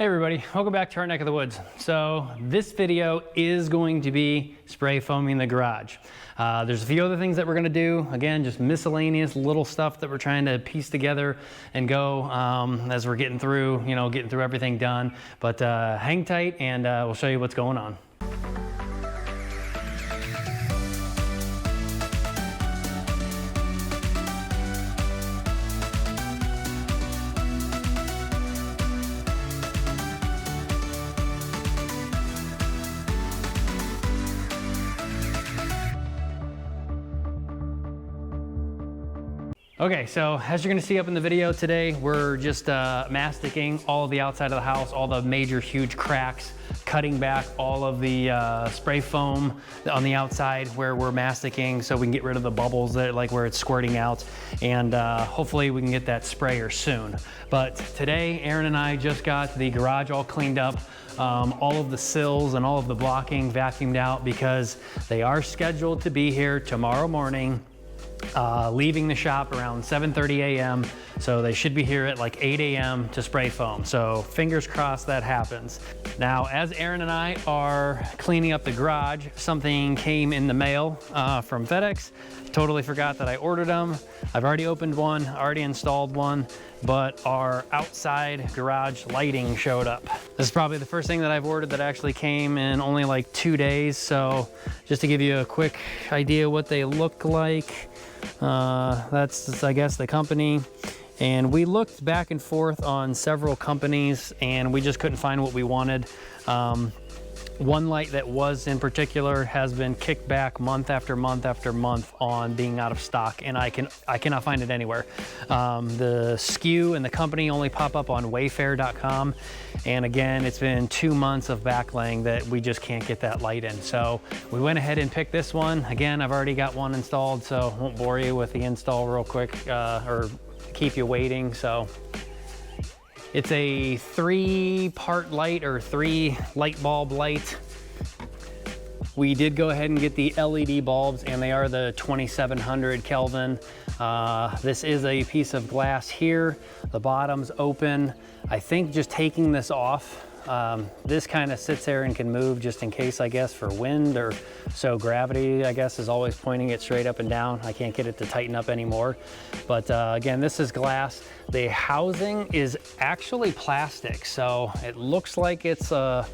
Hey everybody, welcome back to our neck of the woods. So this video is going to be spray foaming the garage. There's a few other things that we're gonna do. Again, just miscellaneous little stuff that we're trying to piece together and go as we're getting through, getting through everything done. But hang tight and we'll show you what's going on. Okay, so as you're gonna see up in the video today, we're just masticing all of the outside of the house, all the major huge cracks, cutting back all of the spray foam on the outside where we're masticing so we can get rid of the bubbles that where it's squirting out, and hopefully we can get that sprayer soon. But today, Aaron and I just got the garage all cleaned up. All of the sills and all of the blocking vacuumed out because they are scheduled to be here tomorrow morning. Leaving the shop around 7:30 a.m. So they should be here at like 8 a.m. to spray foam. So fingers crossed that happens. Now, as Aaron and I are cleaning up the garage, something came in the mail from FedEx. Totally forgot that I ordered them. I've already opened one, already installed one, but our outside garage lighting showed up. This is probably the first thing that I've ordered that actually came in only like 2 days. So just to give you a quick idea what they look like, that's I guess the company. And we looked back and forth on several companies and we just couldn't find what we wanted. One light that was in particular has been kicked back month after month after month on being out of stock, and I cannot find it anywhere. The SKU and the company only pop up on wayfair.com, and again, it's been 2 months of backlaying that we just can't get that light in. So we went ahead and picked this one. Again, I've already got one installed, so I won't bore you with the install real quick or keep you waiting. So it's a 3-part light or 3 light bulb light. We did go ahead and get the LED bulbs, and they are the 2700 Kelvin. This is a piece of glass here. The bottom's open. I think just taking this off, this kind of sits there and can move just in case, I guess, for wind, or so gravity, I guess, is always pointing it straight up and down. I can't get it to tighten up anymore. But again, this is glass. The housing is actually plastic, so it looks like it's a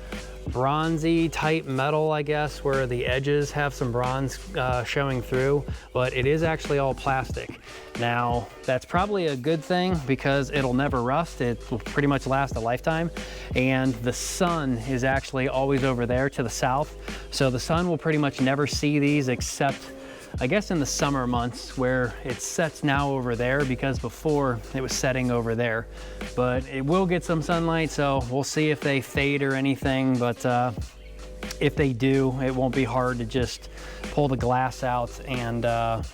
bronzy type metal, I guess, where the edges have some bronze showing through, but it is actually all plastic. Now, that's probably a good thing because it'll never rust. It will pretty much last a lifetime. And the sun is actually always over there to the south. So the sun will pretty much never see these except, I guess, in the summer months where it sets now over there, because before it was setting over there. But it will get some sunlight, so we'll see if they fade or anything. But if they do, it won't be hard to just pull the glass out and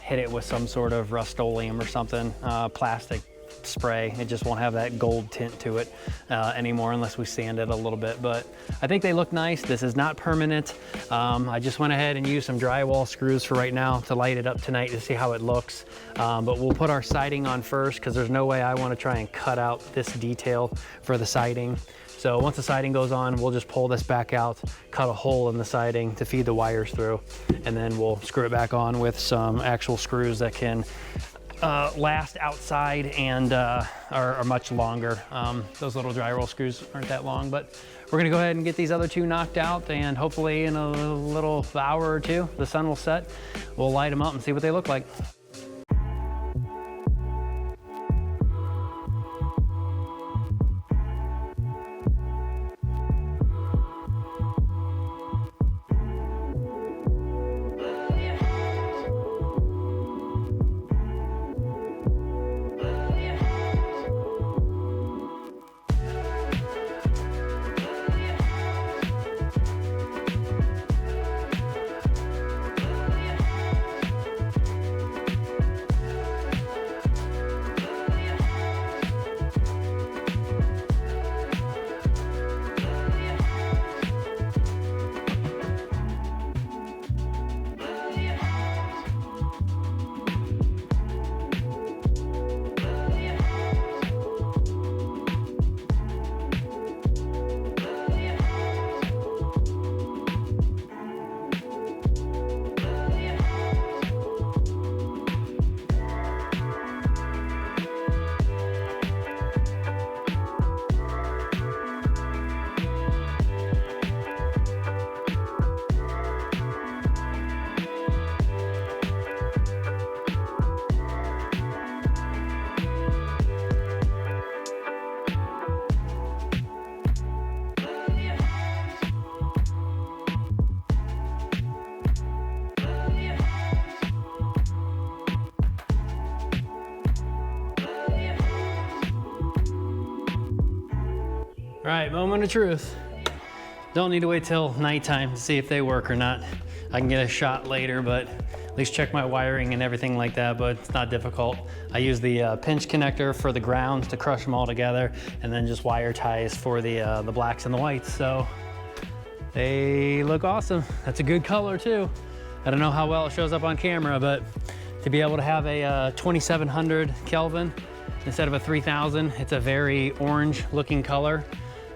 hit it with some sort of Rust-Oleum or something, plastic spray. It just won't have that gold tint to it anymore unless we sand it a little bit. But I think they look nice. This is not permanent. I just went ahead and used some drywall screws for right now to light it up tonight to see how it looks. But we'll put our siding on first because there's no way I want to try and cut out this detail for the siding. So once the siding goes on, we'll just pull this back out, cut a hole in the siding to feed the wires through, and then we'll screw it back on with some actual screws that can last outside and are much longer. Those little dry roll screws aren't that long, but we're gonna go ahead and get these other 2 knocked out, and hopefully in a little hour or 2, the sun will set. We'll light them up and see what they look like. All right, moment of truth. Don't need to wait till nighttime to see if they work or not. I can get a shot later, but at least check my wiring and everything like that, but it's not difficult. I use the pinch connector for the grounds to crush them all together, and then just wire ties for the blacks and the whites. So they look awesome. That's a good color too. I don't know how well it shows up on camera, but to be able to have a 2700 Kelvin instead of a 3000, it's a very orange looking color.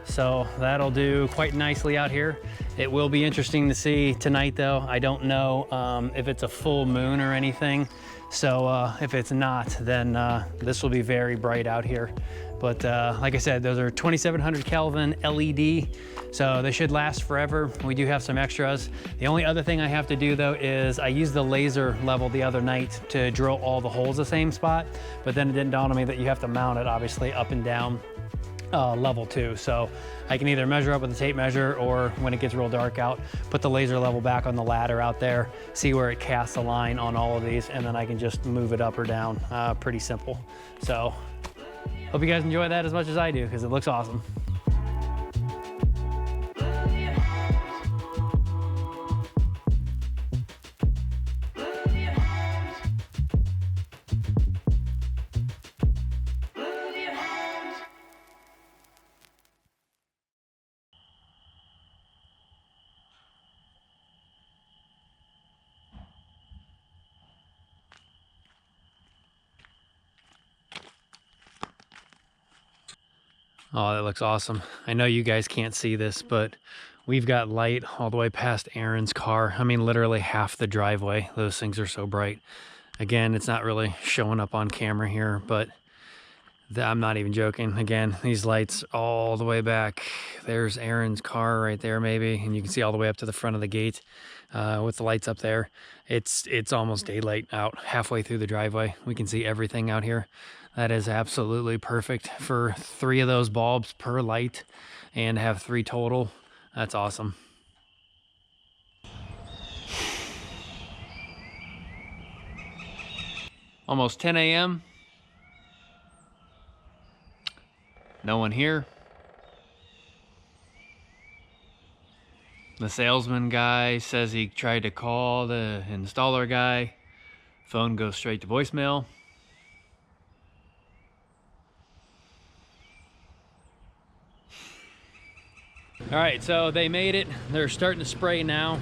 So that'll do quite nicely out here. It will be interesting to see tonight though. I don't know if it's a full moon or anything. So if it's not, then this will be very bright out here. But like I said, those are 2700 Kelvin LED, so they should last forever. We do have some extras. The only other thing I have to do though is I used the laser level the other night to drill all the holes the same spot, but then it didn't dawn on me that you have to mount it obviously up and down level too. So I can either measure up with a tape measure, or when it gets real dark out, put the laser level back on the ladder out there, see where it casts a line on all of these, and then I can just move it up or down. Pretty simple. So hope you guys enjoy that as much as I do, because it looks awesome. Oh, that looks awesome. I know you guys can't see this, but we've got light all the way past Aaron's car. I mean, literally half the driveway. Those things are so bright. Again, it's not really showing up on camera here, but I'm not even joking. Again, these lights all the way back. There's Aaron's car right there maybe, and you can see all the way up to the front of the gate with the lights up there. It's almost daylight out halfway through the driveway. We can see everything out here. That is absolutely perfect for 3 of those bulbs per light and have 3 total. That's awesome. Almost 10 a.m. No one here. The salesman guy says he tried to call the installer guy. Phone goes straight to voicemail. All right, so they made it. They're starting to spray now.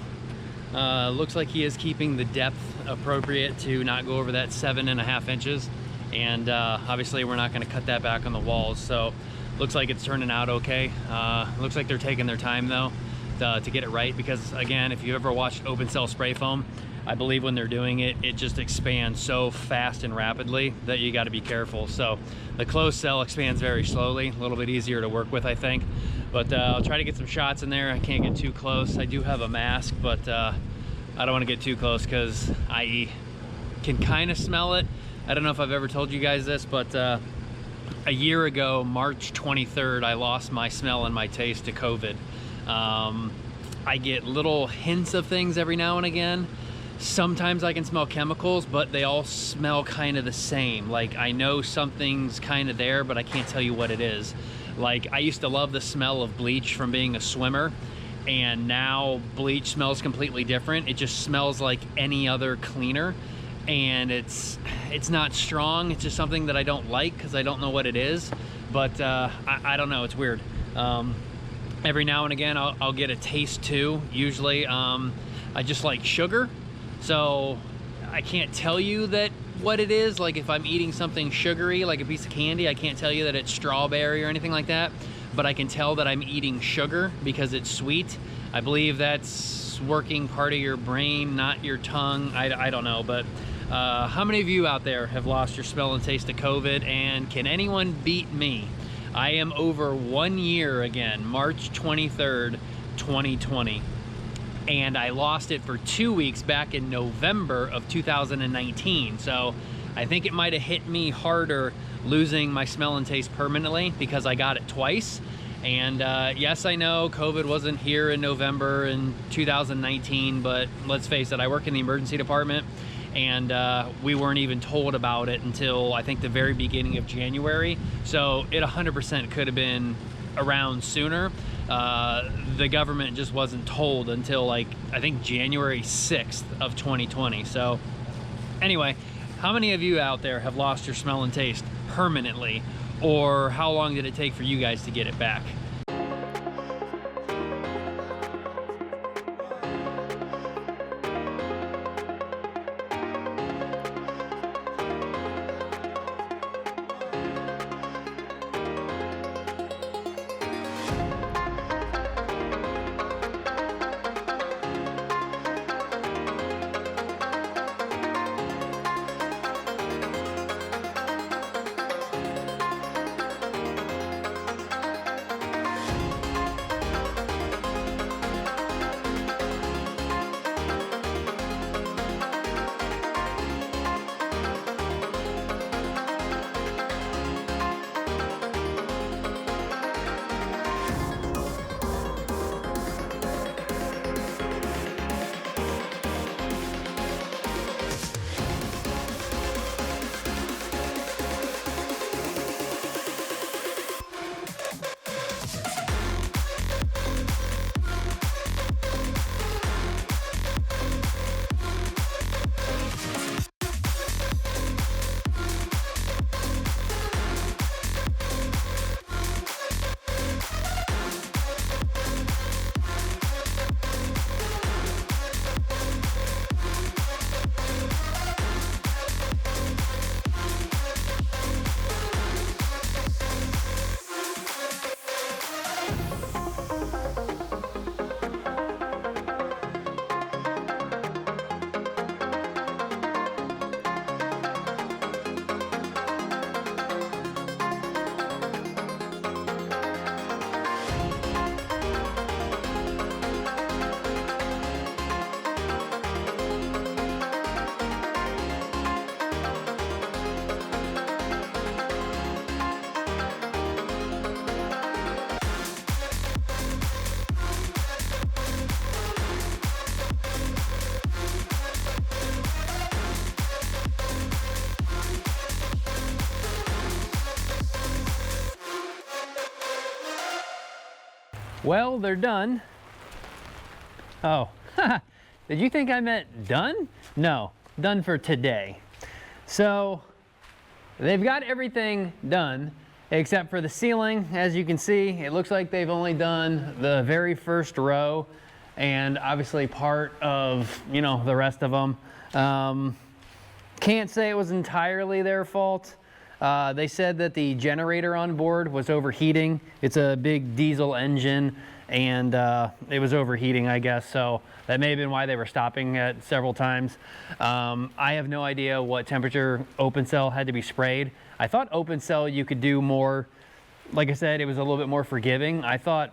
Looks like he is keeping the depth appropriate to not go over that 7.5 inches. And obviously we're not gonna cut that back on the walls. So looks like it's turning out okay. Looks like they're taking their time though to get it right, because again, if you ever watched open cell spray foam, I believe when they're doing it, it just expands so fast and rapidly that you gotta be careful. So the closed cell expands very slowly, a little bit easier to work with, I think. But I'll try to get some shots in there. I can't get too close. I do have a mask, but I don't want to get too close because I can kind of smell it. I don't know if I've ever told you guys this, but a year ago, March 23rd, I lost my smell and my taste to COVID. I get little hints of things every now and again. Sometimes I can smell chemicals, but they all smell kind of the same. Like I know something's kind of there, but I can't tell you what it is. Like I used to love the smell of bleach from being a swimmer, and now bleach smells completely different. It just smells like any other cleaner, and it's not strong. It's just something that I don't like because I don't know what it is. But I don't know, it's weird. Every now and again I'll get a taste too. Usually I just like sugar, so I can't tell you that what it is. Like if I'm eating something sugary, like a piece of candy, I can't tell you that it's strawberry or anything like that, but I can tell that I'm eating sugar because it's sweet. I believe that's working part of your brain, not your tongue. I don't know, but how many of you out there have lost your smell and taste to COVID, and can anyone beat me? I am over 1 year again, March 23rd, 2020. And I lost it for 2 weeks back in November of 2019. So I think it might have hit me harder losing my smell and taste permanently because I got it twice. And yes, I know COVID wasn't here in November in 2019, but let's face it, I work in the emergency department, and we weren't even told about it until I think the very beginning of January. So it 100% could have been around sooner. The government just wasn't told until like, I think January 6th of 2020. So anyway, how many of you out there have lost your smell and taste permanently? Or how long did it take for you guys to get it back? Well, they're done. Oh, did you think I meant done? No, done for today. So they've got everything done except for the ceiling. As you can see, it looks like they've only done the very first row and obviously part of, you know, the rest of them. Can't say it was entirely their fault. They said that the generator on board was overheating. It's a big diesel engine and it was overheating, I guess. So that may have been why they were stopping it several times. I have no idea what temperature open cell had to be sprayed. I thought open cell you could do more, like I said, it was a little bit more forgiving. I thought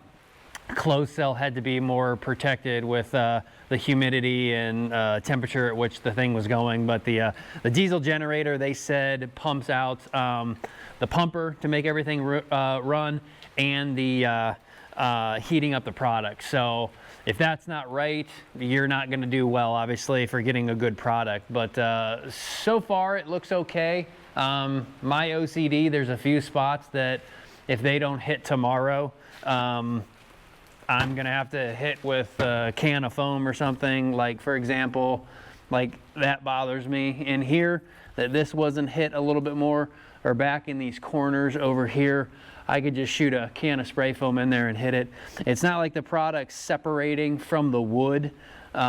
closed cell had to be more protected with the humidity and temperature at which the thing was going. But the diesel generator, they said, pumps out the pumper to make everything run and the heating up the product. So if that's not right, you're not going to do well, obviously, for getting a good product. But so far it looks okay. My OCD, there's a few spots that if they don't hit tomorrow, I'm gonna have to hit with a can of foam or something. Like, for example, like that bothers me in here, that this wasn't hit a little bit more, or back in these corners over here, I could just shoot a can of spray foam in there and hit it. It's not like the product's separating from the wood, but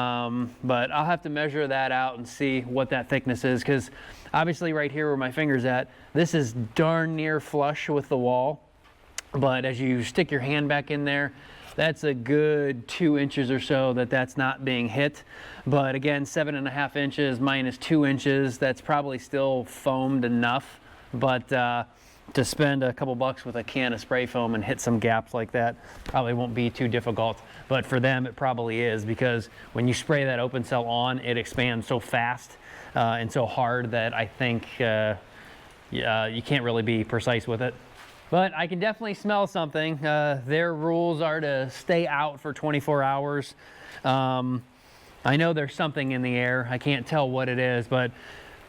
I'll have to measure that out and see what that thickness is, because obviously right here where my finger's at, this is darn near flush with the wall. But as you stick your hand back in there, that's a good 2 inches or so that's not being hit. But again, 7.5 inches minus 2 inches, that's probably still foamed enough. But to spend a couple bucks with a can of spray foam and hit some gaps like that probably won't be too difficult. But for them, it probably is, because when you spray that open cell on, it expands so fast and so hard that I think you can't really be precise with it. But I can definitely smell something. Their rules are to stay out for 24 hours. I know there's something in the air. I can't tell what it is, but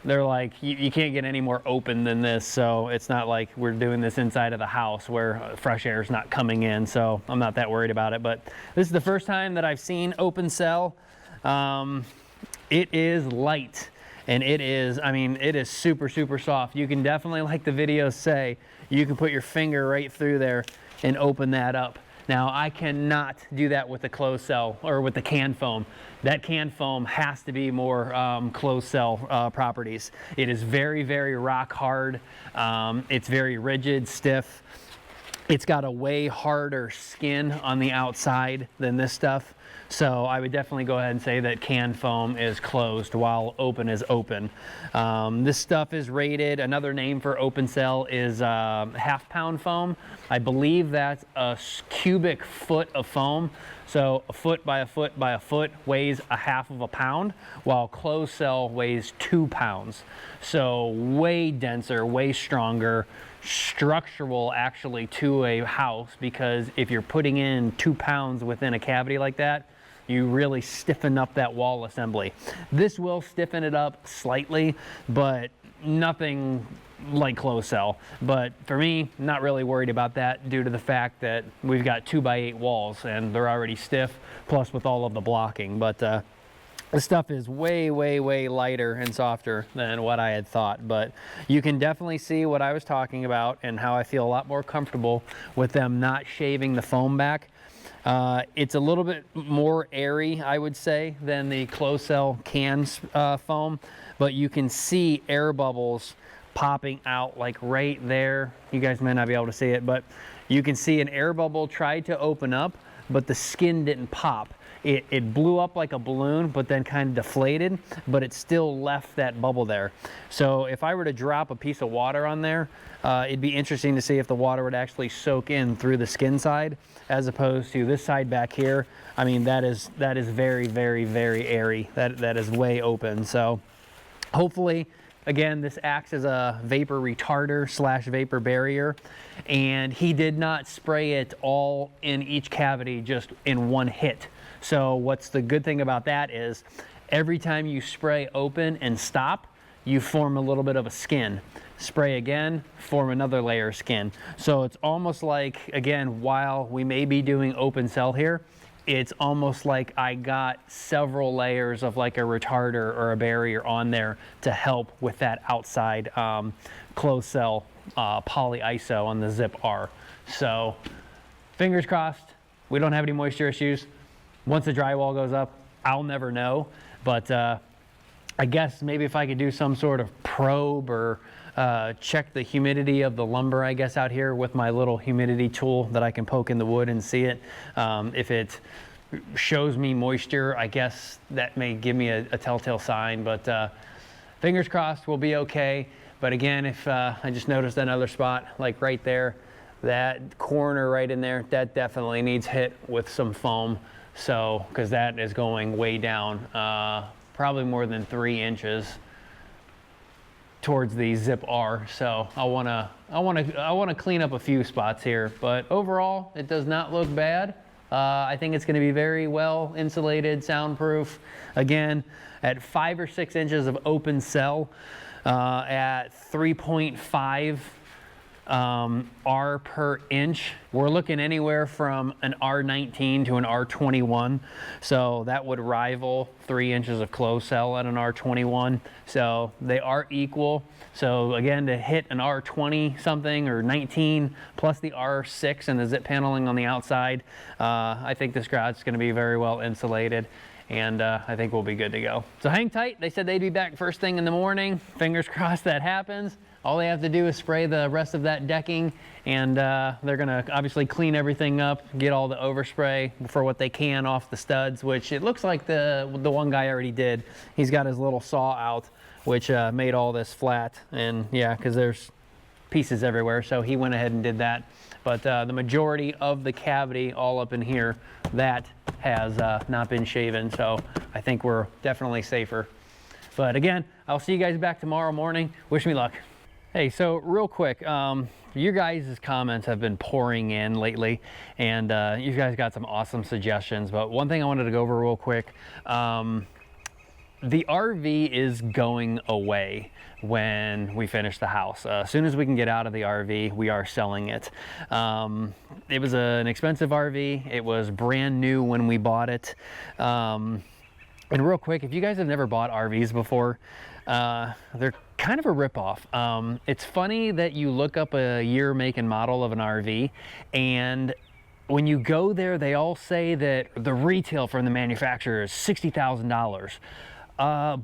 they're like, you can't get any more open than this. So it's not like we're doing this inside of the house where fresh air is not coming in. So I'm not that worried about it. But this is the first time that I've seen open cell. It is light, and it is, I mean, it is super, super soft. You can definitely, like the videos say, you can put your finger right through there and open that up. Now, I cannot do that with the closed cell or with the can foam. That can foam has to be more closed cell properties. It is very, very rock hard. It's very rigid, stiff. It's got a way harder skin on the outside than this stuff. So I would definitely go ahead and say that can foam is closed while open is open. This stuff is rated, another name for open cell is half-pound foam. I believe that's a cubic foot of foam. So a foot by a foot by a foot weighs a half of a pound, while closed cell weighs 2 pounds. So way denser, way stronger, structural actually to a house, because if you're putting in 2 pounds within a cavity like that, you really stiffen up that wall assembly. This will stiffen it up slightly, but nothing like closed cell. But for me, not really worried about that due to the fact that we've got 2x8 walls and they're already stiff, plus with all of the blocking. But this stuff is way, way, way lighter and softer than what I had thought. But you can definitely see what I was talking about and how I feel a lot more comfortable with them not shaving the foam back. It's a little bit more airy, I would say, than the closed cell can foam, but you can see air bubbles popping out like right there. You guys may not be able to see it, but you can see an air bubble tried to open up, but the skin didn't pop. It blew up like a balloon, but then kind of deflated, but it still left that bubble there. So if I were to drop a piece of water on there, it'd be interesting to see if the water would actually soak in through the skin side, as opposed to this side back here. I mean, that is very, very, very airy. That is way open. So hopefully, again, this acts as a vapor retarder / vapor barrier, and he did not spray it all in each cavity just in one hit. So what's the good thing about that is every time you spray open and stop, you form a little bit of a skin. Spray again, form another layer of skin. So it's almost like, again, while we may be doing open cell here, it's almost like I got several layers of like a retarder or a barrier on there to help with that outside closed cell poly ISO on the Zip R. So fingers crossed, we don't have any moisture issues. Once the drywall goes up, I'll never know. But I guess maybe if I could do some sort of probe or check the humidity of the lumber, I guess, out here with my little humidity tool that I can poke in the wood and see it. If it shows me moisture, I guess that may give me a telltale sign, but fingers crossed we'll be okay. But again, if I just noticed another spot like right there, that corner right in there, that definitely needs hit with some foam. So, because that is going way down, probably more than 3 inches towards the Zip R. So I wanna clean up a few spots here, but overall it does not look bad. I think it's going to be very well insulated, soundproof. Again, at 5 or 6 inches of open cell, at 3.5 R per inch, we're looking anywhere from an R19 to an R21. So that would rival 3 inches of closed cell at an R21. So they are equal. So again, to hit an R20 something or 19 plus the R6 and the zip paneling on the outside, I think this garage is going to be very well insulated, and I think we'll be good to go. So hang tight. They said they'd be back first thing in the morning. Fingers crossed that happens. All they have to do is spray the rest of that decking, and they're gonna obviously clean everything up, get all the overspray for what they can off the studs, which it looks like the one guy already did. He's got his little saw out, which made all this flat, and yeah, because there's pieces everywhere, so he went ahead and did that. But the majority of the cavity all up in here, that has not been shaven, so I think we're definitely safer. But again, I'll see you guys back tomorrow morning. Wish me luck. Hey, so real quick, your guys' comments have been pouring in lately, and you guys got some awesome suggestions. But one thing I wanted to go over real quick, the RV is going away when we finish the house. As soon as we can get out of the RV, we are selling it. It was an expensive RV. It was brand new when we bought it. And real quick, if you guys have never bought RVs before, they're kind of a ripoff. It's funny that you look up a year, make, and model of an RV, and when you go there, they all say that the retail from the manufacturer is $60,000.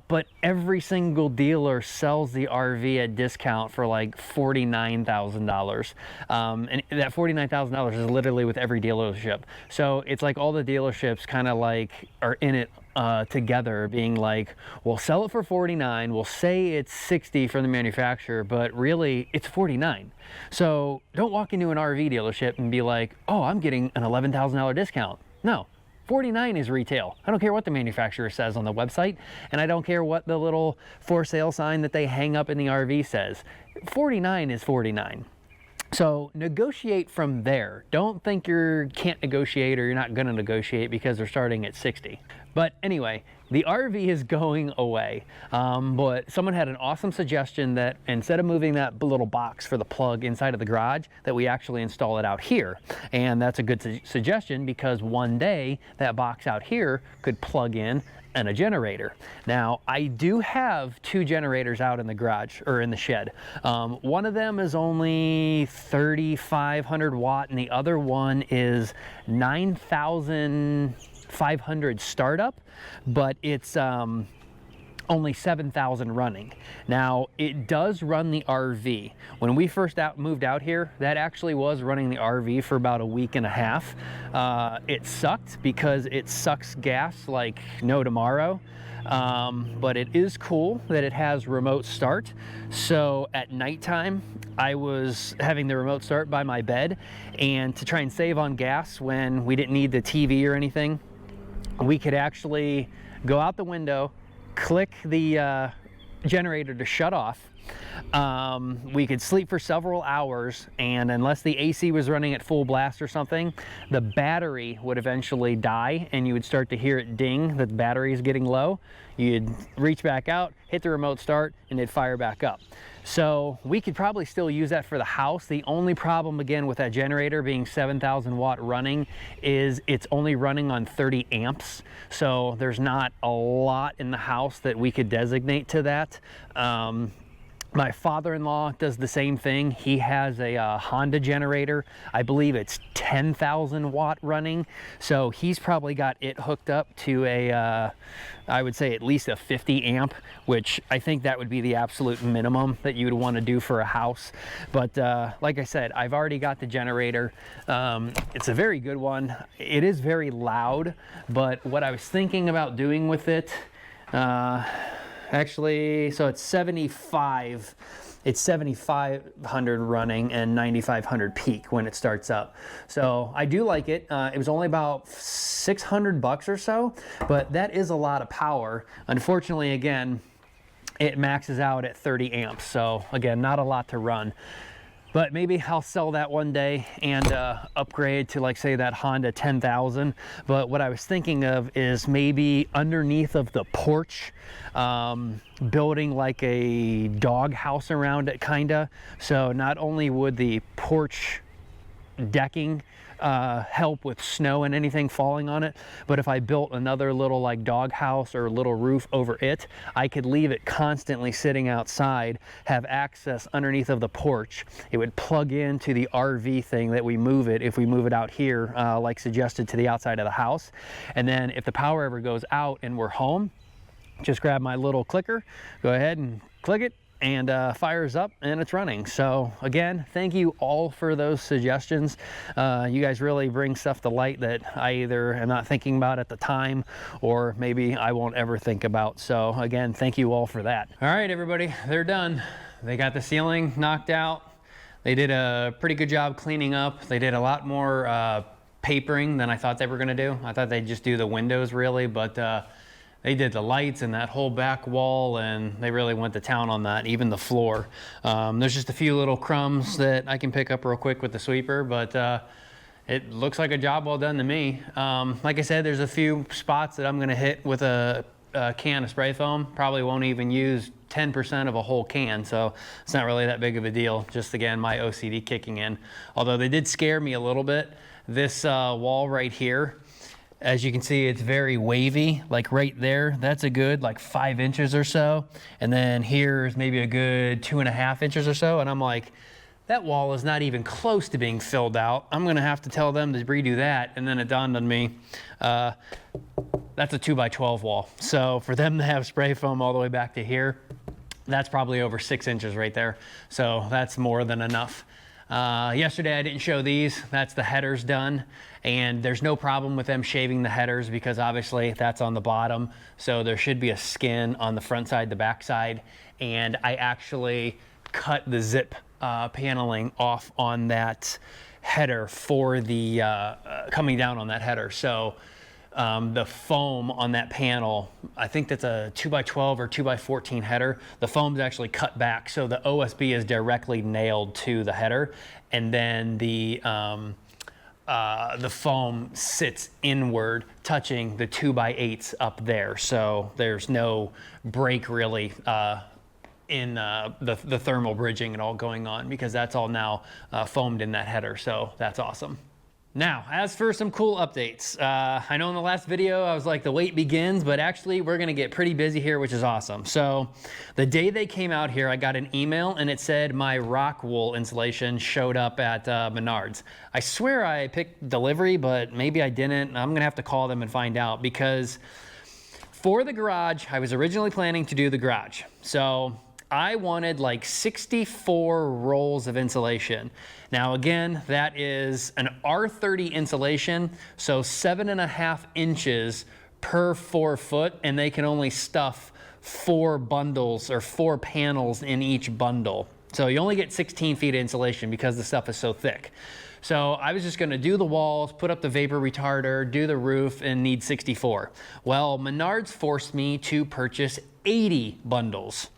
But every single dealer sells the RV at discount for like $49,000. And that $49,000 is literally with every dealership. So it's like all the dealerships kind of like are in it together, being like, we'll sell it for 49, we'll say it's 60 from the manufacturer, but really it's 49. So don't walk into an RV dealership and be like, oh, I'm getting an $11,000 discount. No. 49 is retail. I don't care what the manufacturer says on the website, and I don't care what the little for sale sign that they hang up in the RV says. 49 is 49. So negotiate from there. Don't think you can't negotiate or you're not gonna negotiate because they're starting at 60. But anyway, the RV is going away. But someone had an awesome suggestion that instead of moving that little box for the plug inside of the garage, that we actually install it out here. And that's a good suggestion because one day that box out here could plug in and a generator. Now, I do have 2 generators out in the garage or in the shed. One of them is only 3,500 watt and the other one is 9,500 startup, but it's only 7,000 running. Now, it does run the RV. When we first moved out here, that actually was running the RV for about a week and a half. It sucked because it sucks gas like no tomorrow. But it is cool that it has remote start. So at nighttime, I was having the remote start by my bed, and to try and save on gas when we didn't need the TV or anything, we could actually go out the window, click the generator to shut off. We could sleep for several hours, and unless the AC was running at full blast or something, the battery would eventually die and you would start to hear it ding that the battery is getting low. You'd reach back out, hit the remote start, and it'd fire back up. So we could probably still use that for the house. The only problem again with that generator being 7,000 watt running is it's only running on 30 amps. So there's not a lot in the house that we could designate to that. My father-in-law does the same thing. He has a Honda generator. I believe it's 10,000 watt running. So he's probably got it hooked up to a, I would say at least a 50 amp, which I think that would be the absolute minimum that you would want to do for a house. But like I said, I've already got the generator. It's a very good one. It is very loud, but what I was thinking about doing with it, actually, so it's 7,500 running and 9,500 peak when it starts up. So I do like it. It was only about 600 bucks or so, but that is a lot of power. Unfortunately, again, it maxes out at 30 amps. So again, not a lot to run. But maybe I'll sell that one day and upgrade to, like, say, that Honda 10,000. But what I was thinking of is maybe underneath of the porch, building like a dog house around it, kinda. So not only would the porch decking help with snow and anything falling on it, but if I built another little like dog house or little roof over it, I could leave it constantly sitting outside, have access underneath of the porch. It would plug into the RV thing that we move it, if we move it out here like suggested, to the outside of the house. And then if the power ever goes out and we're home, just grab my little clicker, go ahead and click it, and fires up and it's running. So again, thank you all for those suggestions. You guys really bring stuff to light that I either am not thinking about at the time or maybe I won't ever think about. So again, thank you all for that. All right, everybody, they're done. They got the ceiling knocked out. They did a pretty good job cleaning up. They did a lot more papering than I thought they were gonna do. I thought they'd just do the windows really, but they did the lights and that whole back wall, and they really went to town on that, even the floor. There's just a few little crumbs that I can pick up real quick with the sweeper, but it looks like a job well done to me. Like I said, there's a few spots that I'm gonna hit with a can of spray foam. Probably won't even use 10% of a whole can, so it's not really that big of a deal. Just again, my OCD kicking in. Although they did scare me a little bit. This wall right here, as you can see, it's very wavy, like right there. That's a good like 5 inches or so. And then here's maybe a good 2.5 inches or so. And I'm like, that wall is not even close to being filled out. I'm gonna have to tell them to redo that. And then it dawned on me, that's a 2x12 wall. So for them to have spray foam all the way back to here, that's probably over 6 inches right there. So that's more than enough. Yesterday I didn't show these. That's the headers done. And there's no problem with them shaving the headers because obviously that's on the bottom. So there should be a skin on the front side, the back side. And I actually cut the zip paneling off on that header for the coming down on that header. So the foam on that panel, I think that's a 2x12 or 2x14 header. The foam's actually cut back, so the OSB is directly nailed to the header, and then the foam sits inward, touching the 2x8s up there. So there's no break really in the thermal bridging and all going on, because that's all now foamed in that header. So that's awesome. Now, as for some cool updates, I know in the last video I was like, the wait begins, but actually we're gonna get pretty busy here, which is awesome. So the day they came out here, I got an email and it said my rock wool insulation showed up at Menards. I swear I picked delivery, but maybe I didn't. I'm gonna have to call them and find out, because for the garage, I was originally planning to do the garage. So I wanted like 64 rolls of insulation. Now again, that is an R30 insulation, so 7.5 inches per 4 foot, and they can only stuff 4 bundles or 4 panels in each bundle. So you only get 16 feet of insulation because the stuff is so thick. So I was just gonna do the walls, put up the vapor retarder, do the roof, and need 64. Well, Menards forced me to purchase 80 bundles.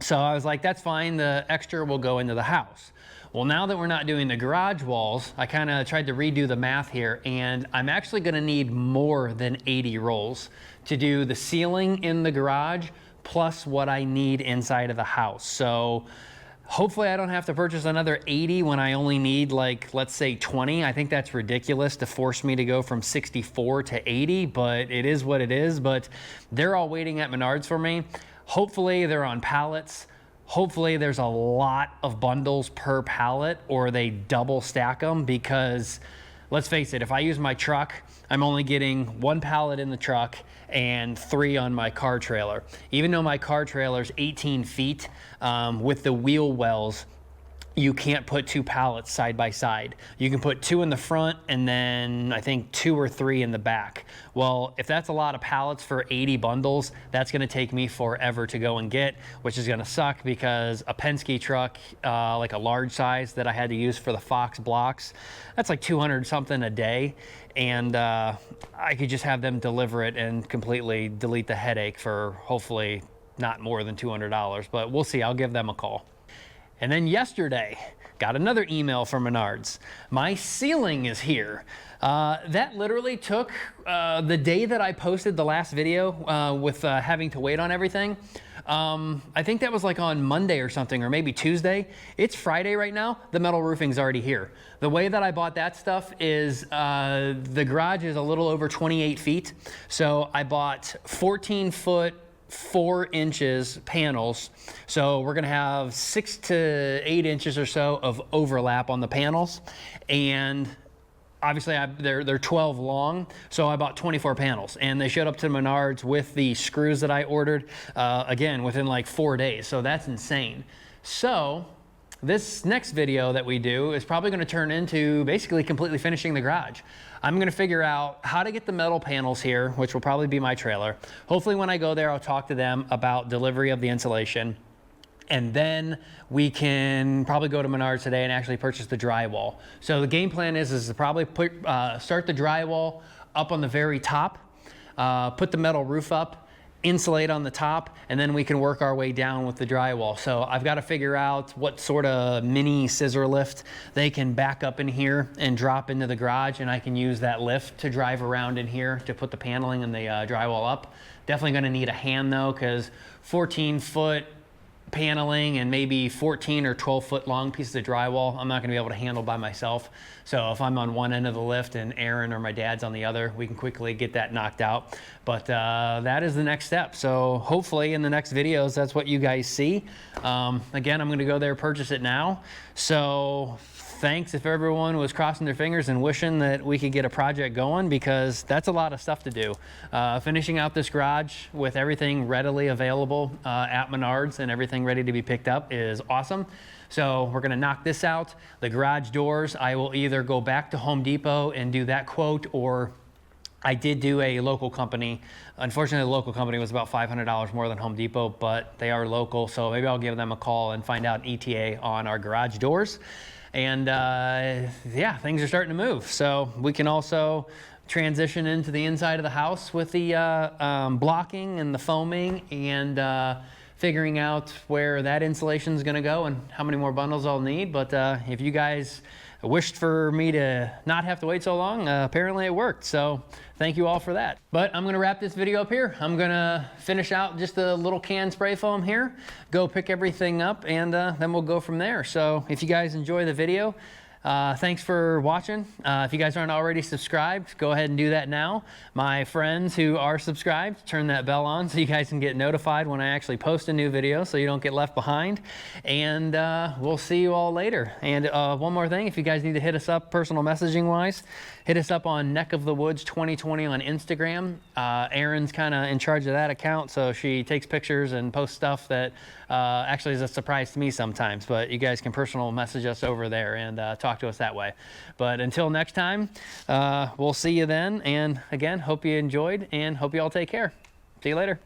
So I was like, that's fine, the extra will go into the house. Well, now that we're not doing the garage walls, I kind of tried to redo the math here, and I'm actually gonna need more than 80 rolls to do the ceiling in the garage, plus what I need inside of the house. So hopefully I don't have to purchase another 80 when I only need, like, let's say 20. I think that's ridiculous to force me to go from 64 to 80, but it is what it is. But they're all waiting at Menards for me. Hopefully they're on pallets. Hopefully there's a lot of bundles per pallet, or they double stack them, because let's face it, if I use my truck, I'm only getting 1 pallet in the truck and 3 on my car trailer. Even though my car trailer's 18 feet, with the wheel wells, you can't put 2 pallets side by side. You can put 2 in the front and then I think 2 or 3 in the back. Well, if that's a lot of pallets for 80 bundles, that's gonna take me forever to go and get, which is gonna suck, because a Penske truck, like a large size that I had to use for the Fox blocks, that's like 200 something a day. And I could just have them deliver it and completely delete the headache for hopefully not more than $200, but we'll see, I'll give them a call. And then yesterday, got another email from Menards. My ceiling is here. That literally took the day that I posted the last video with having to wait on everything. I think that was like on Monday or something, or maybe Tuesday. It's Friday right now. The metal roofing's already here. The way that I bought that stuff is the garage is a little over 28 feet. So I bought 14-foot 4 inches panels. So we're gonna have 6 to 8 inches or so of overlap on the panels. And obviously they're 12 long. So I bought 24 panels, and they showed up to Menards with the screws that I ordered, again, within like 4 days. So that's insane. So this next video that we do is probably gonna turn into basically completely finishing the garage. I'm gonna figure out how to get the metal panels here, which will probably be my trailer. Hopefully when I go there, I'll talk to them about delivery of the insulation. And then we can probably go to Menards today and actually purchase the drywall. So the game plan is to probably start the drywall up on the very top, put the metal roof up, insulate on the top, and then we can work our way down with the drywall. So I've got to figure out what sort of mini scissor lift they can back up in here and drop into the garage, and I can use that lift to drive around in here to put the paneling and the drywall up. Definitely going to need a hand though, because 14-foot paneling and maybe 14 or 12-foot long pieces of drywall, I'm not going to be able to handle by myself. So if I'm on one end of the lift and Aaron or my dad's on the other, we can quickly get that knocked out. But that is the next step. So hopefully in the next videos, that's what you guys see. Again, I'm going to go there, purchase it now. So thanks if everyone was crossing their fingers and wishing that we could get a project going, because that's a lot of stuff to do. Finishing out this garage with everything readily available at Menards and everything ready to be picked up is awesome. So we're gonna knock this out. The garage doors, I will either go back to Home Depot and do that quote, or I did do a local company. Unfortunately, the local company was about $500 more than Home Depot, but they are local, so maybe I'll give them a call and find out an ETA on our garage doors. And yeah, things are starting to move. So we can also transition into the inside of the house with the blocking and the foaming, and figuring out where that insulation is going to go and how many more bundles I'll need. But if you guys wished for me to not have to wait so long, apparently it worked. So thank you all for that. But I'm gonna wrap this video up here. I'm gonna finish out just a little can spray foam here, go pick everything up, and then we'll go from there. So if you guys enjoy the video, thanks for watching. If you guys aren't already subscribed, go ahead and do that now. My friends who are subscribed, turn that bell on so you guys can get notified when I actually post a new video, so you don't get left behind. And we'll see you all later. And one more thing, if you guys need to hit us up personal messaging wise, hit us up on NeckofTheWoods 2020 on Instagram. Erin's kind of in charge of that account, so she takes pictures and posts stuff that actually is a surprise to me sometimes. But you guys can personal message us over there and talk to us that way. But until next time, we'll see you then. And again, hope you enjoyed and hope you all take care. See you later.